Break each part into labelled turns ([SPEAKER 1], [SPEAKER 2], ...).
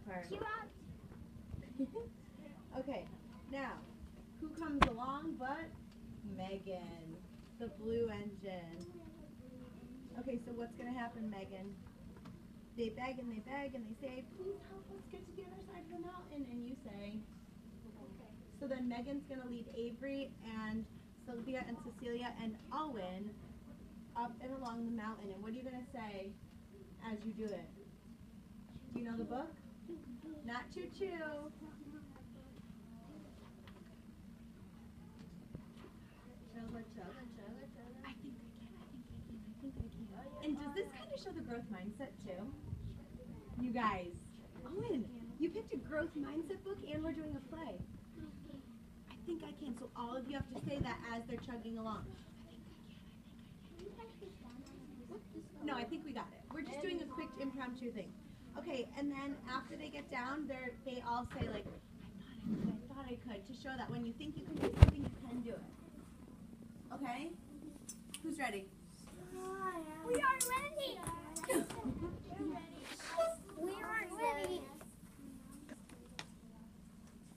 [SPEAKER 1] part.
[SPEAKER 2] Cheer up.
[SPEAKER 1] Okay, now, who comes along but Meghan, the blue engine. Okay, so what's going to happen, Meghan? They beg and they beg and they say, please help us get to the other side of the mountain. And you say, okay. So then Meghan's going to lead Avery and Sylvia and Cecelia and Owen up and along the mountain. And what are you going to say as you do it? Do you know the book? Not choo-choo. I think I can. And does this kind of show the growth mindset too? You guys, Owen, you picked a growth mindset book and we're doing a play. I think I can. So all of you have to say that as they're chugging along. No, I think we got it. We're just doing a quick impromptu thing. Okay, and then after they get down, they all say like, I thought I could, to show that when you think you can do something, you can do it. Okay? Who's ready?
[SPEAKER 2] We are ready. We are ready.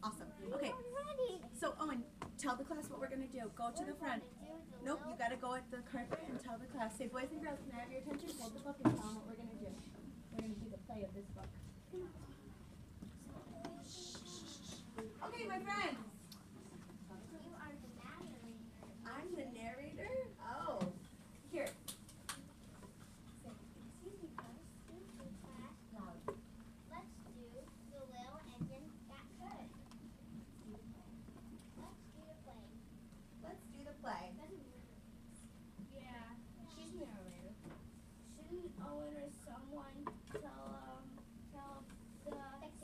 [SPEAKER 1] Awesome. Okay. So Owen, tell the class what we're gonna do. Go to the front. Nope, you gotta go at the carpet and tell the class. Say, boys and girls, can I have your attention? Hold the book and tell them what we're gonna do. We're gonna do the play of this book. Okay, my friends.
[SPEAKER 2] You are the narrator.
[SPEAKER 1] I'm the narrator? Oh. Here.
[SPEAKER 2] Excuse me, class.
[SPEAKER 1] Loud.
[SPEAKER 2] Let's do the little engine got good. Let's do the play.
[SPEAKER 1] Let's do the play.
[SPEAKER 2] Yeah, she's narrator. Shouldn't Owen or someone tell the...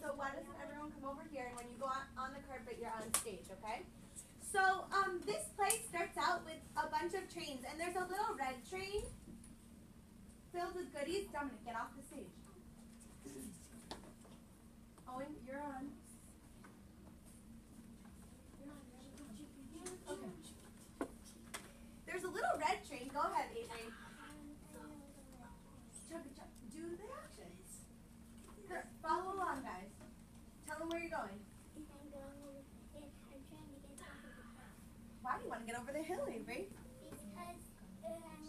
[SPEAKER 1] So why doesn't everyone come over here, and when you go on the carpet, you're on stage, okay? So this play starts out with a bunch of trains, and there's a little red train filled with goodies. Dominic, get off the stage. Owen, you're on. Okay. There's a little red train. Go ahead, Avery. Chug, chug. Do the actions. Follow along, guys. Tell them where you're going.
[SPEAKER 2] I'm trying to get over the top.
[SPEAKER 1] Why do you want to get over the hill, Avery?
[SPEAKER 2] Because I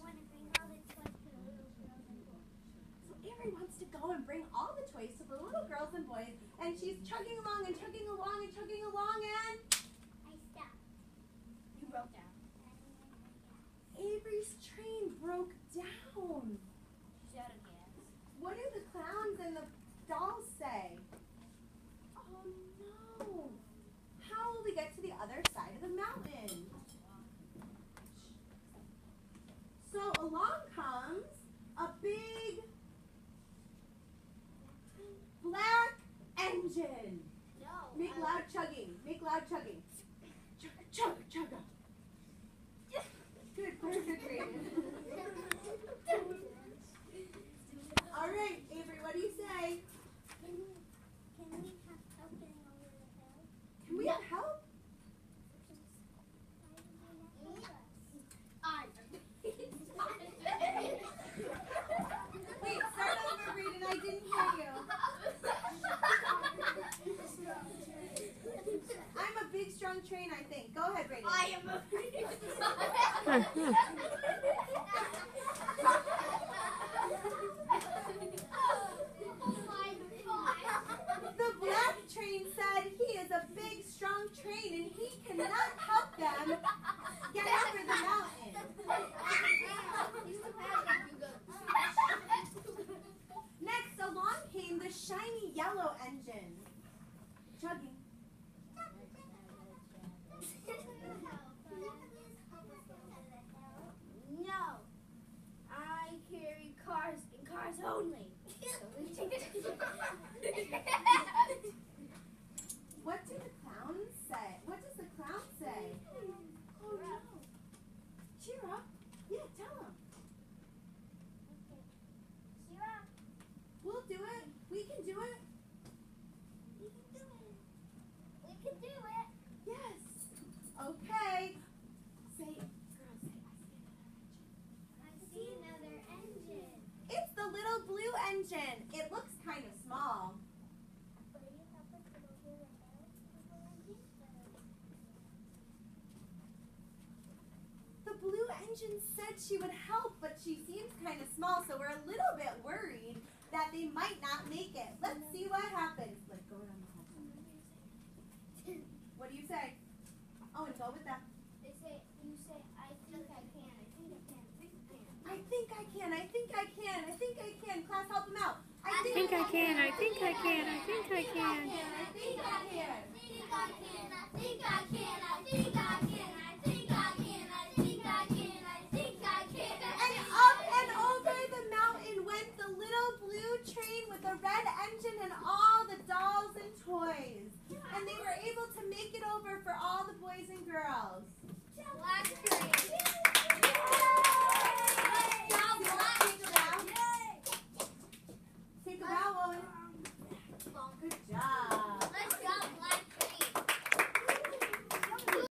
[SPEAKER 2] want to bring all the toys to the little girls and boys.
[SPEAKER 1] So Avery wants to go and bring all the toys to the little girls and boys, and she's chugging along and chugging along and chugging along, and
[SPEAKER 2] I stopped.
[SPEAKER 1] you broke down. Avery's train broke down.
[SPEAKER 2] She's out of gas.
[SPEAKER 1] What do the clowns and the dolls say? Oh no! How will we get to the other side of the mountain? So along comes a big black engine.
[SPEAKER 2] No.
[SPEAKER 1] Make loud chugging. Make loud chugging. Chugga, chugga, chugga. Good, perfect, Braeden. All right, Avery, what do you say?
[SPEAKER 2] Can we have help getting over the hill?
[SPEAKER 1] Can we have help? Wait, start over, Braeden. I didn't hear you. I'm a big, strong train, I think. Go ahead, Braeden.
[SPEAKER 2] I am a
[SPEAKER 1] The black train said he is a big, strong train and he cannot help them get over the mountain. Next along came the shiny yellow engine. Chugging.
[SPEAKER 2] No, I carry cars and cars only.
[SPEAKER 1] What do the clowns say? What does the clown say? Oh no. Cheer up. Yeah, tell them.
[SPEAKER 2] Cheer up.
[SPEAKER 1] We'll do it. We can do it.
[SPEAKER 2] We can do it.
[SPEAKER 1] engine said she would help, but she seems kind of small, so we're a little bit worried that they might not make it. Let's see what happens. Let's go around the hall. What do you say? Owen, go with that.
[SPEAKER 2] You say, I think I can, I think I can,
[SPEAKER 1] I think I can, I think I can, I think I can. Class, help them out.
[SPEAKER 3] I think I can, I think I can, I think I can.
[SPEAKER 1] I think I can. And up and over the mountain went the little blue train with the red engine and all the dolls and toys. And they were able to make it over for all the boys and girls. Take a bow, Owen. Good job.